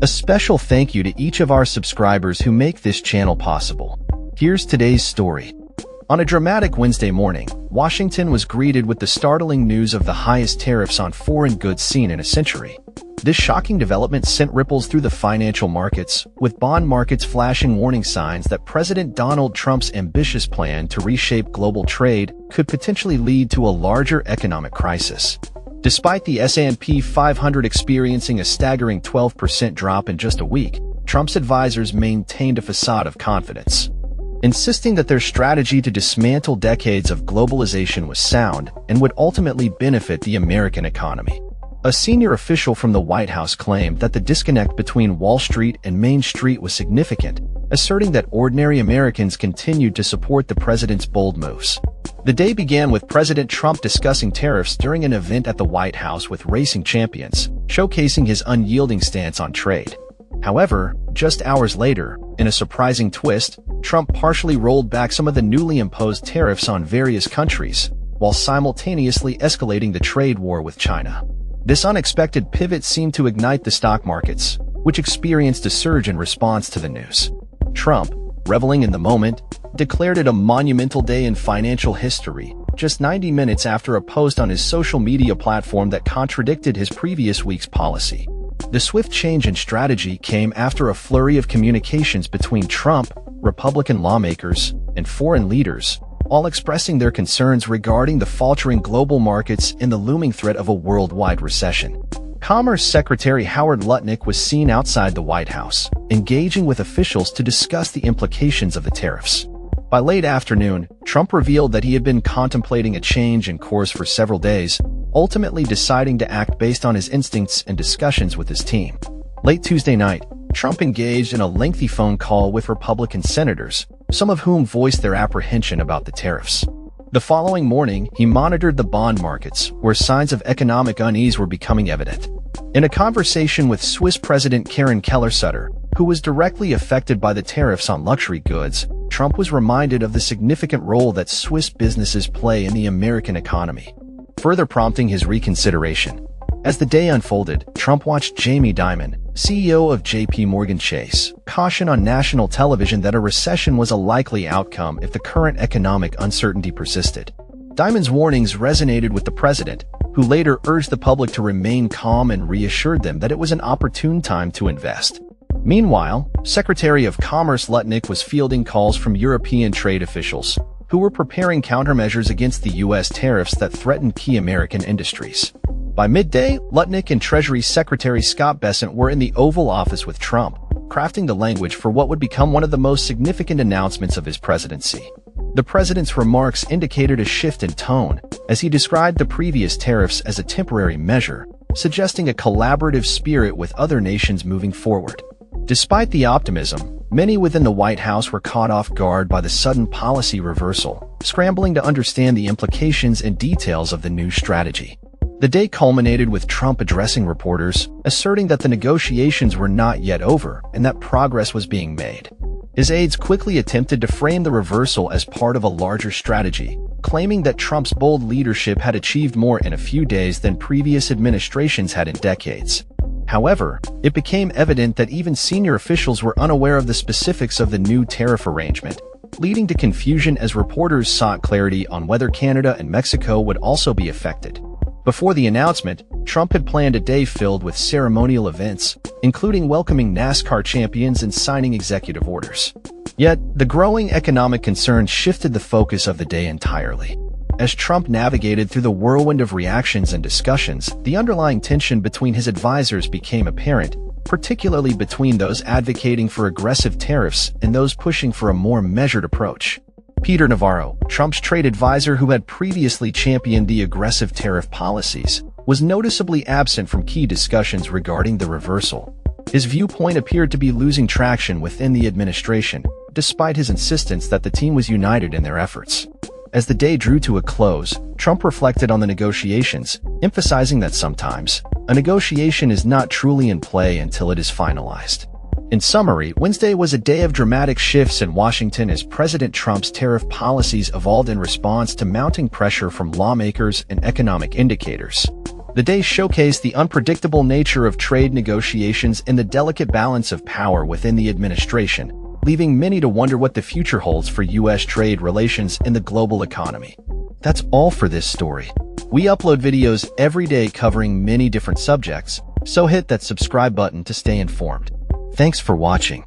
A special thank you to each of our subscribers who make this channel possible. Here's today's story. On a dramatic Wednesday morning, Washington was greeted with the startling news of the highest tariffs on foreign goods seen in a century. This shocking development sent ripples through the financial markets, with bond markets flashing warning signs that President Donald Trump's ambitious plan to reshape global trade could potentially lead to a larger economic crisis. Despite the S&P 500 experiencing a staggering 12% drop in just a week, Trump's advisors maintained a facade of confidence, insisting that their strategy to dismantle decades of globalization was sound and would ultimately benefit the American economy. A senior official from the White House claimed that the disconnect between Wall Street and Main Street was significant, asserting that ordinary Americans continued to support the president's bold moves. The day began with President Trump discussing tariffs during an event at the White House with racing champions, showcasing his unyielding stance on trade. However, just hours later, in a surprising twist, Trump partially rolled back some of the newly imposed tariffs on various countries, while simultaneously escalating the trade war with China. This unexpected pivot seemed to ignite the stock markets, which experienced a surge in response to the news. Trump, reveling in the moment, declared it a monumental day in financial history, just 90 minutes after a post on his social media platform that contradicted his previous week's policy. The swift change in strategy came after a flurry of communications between Trump, Republican lawmakers, and foreign leaders, all expressing their concerns regarding the faltering global markets and the looming threat of a worldwide recession. Commerce Secretary Howard Lutnick was seen outside the White House, engaging with officials to discuss the implications of the tariffs. By late afternoon, Trump revealed that he had been contemplating a change in course for several days, ultimately deciding to act based on his instincts and discussions with his team. Late Tuesday night, Trump engaged in a lengthy phone call with Republican senators, some of whom voiced their apprehension about the tariffs. The following morning, he monitored the bond markets, where signs of economic unease were becoming evident. In a conversation with Swiss President Karen Keller-Sutter, who was directly affected by the tariffs on luxury goods, Trump was reminded of the significant role that Swiss businesses play in the American economy, further prompting his reconsideration. As the day unfolded, Trump watched Jamie Dimon, CEO of J.P. Morgan Chase, caution on national television that a recession was a likely outcome if the current economic uncertainty persisted. Dimon's warnings resonated with the president, who later urged the public to remain calm and reassured them that it was an opportune time to invest. Meanwhile, Secretary of Commerce Lutnick was fielding calls from European trade officials, who were preparing countermeasures against the U.S. tariffs that threatened key American industries. By midday, Lutnick and Treasury Secretary Scott Bessent were in the Oval Office with Trump, crafting the language for what would become one of the most significant announcements of his presidency. The president's remarks indicated a shift in tone, as he described the previous tariffs as a temporary measure, suggesting a collaborative spirit with other nations moving forward. Despite the optimism, many within the White House were caught off guard by the sudden policy reversal, scrambling to understand the implications and details of the new strategy. The day culminated with Trump addressing reporters, asserting that the negotiations were not yet over and that progress was being made. His aides quickly attempted to frame the reversal as part of a larger strategy, claiming that Trump's bold leadership had achieved more in a few days than previous administrations had in decades. However, it became evident that even senior officials were unaware of the specifics of the new tariff arrangement, leading to confusion as reporters sought clarity on whether Canada and Mexico would also be affected. Before the announcement, Trump had planned a day filled with ceremonial events, including welcoming NASCAR champions and signing executive orders. Yet, the growing economic concerns shifted the focus of the day entirely. As Trump navigated through the whirlwind of reactions and discussions, the underlying tension between his advisors became apparent, particularly between those advocating for aggressive tariffs and those pushing for a more measured approach. Peter Navarro, Trump's trade advisor who had previously championed the aggressive tariff policies, was noticeably absent from key discussions regarding the reversal. His viewpoint appeared to be losing traction within the administration, despite his insistence that the team was united in their efforts. As the day drew to a close, Trump reflected on the negotiations, emphasizing that sometimes, a negotiation is not truly in play until it is finalized. In summary, Wednesday was a day of dramatic shifts in Washington as President Trump's tariff policies evolved in response to mounting pressure from lawmakers and economic indicators. The day showcased the unpredictable nature of trade negotiations and the delicate balance of power within the administration, leaving many to wonder what the future holds for U.S. trade relations in the global economy. That's all for this story. We upload videos every day covering many different subjects, so hit that subscribe button to stay informed. Thanks for watching.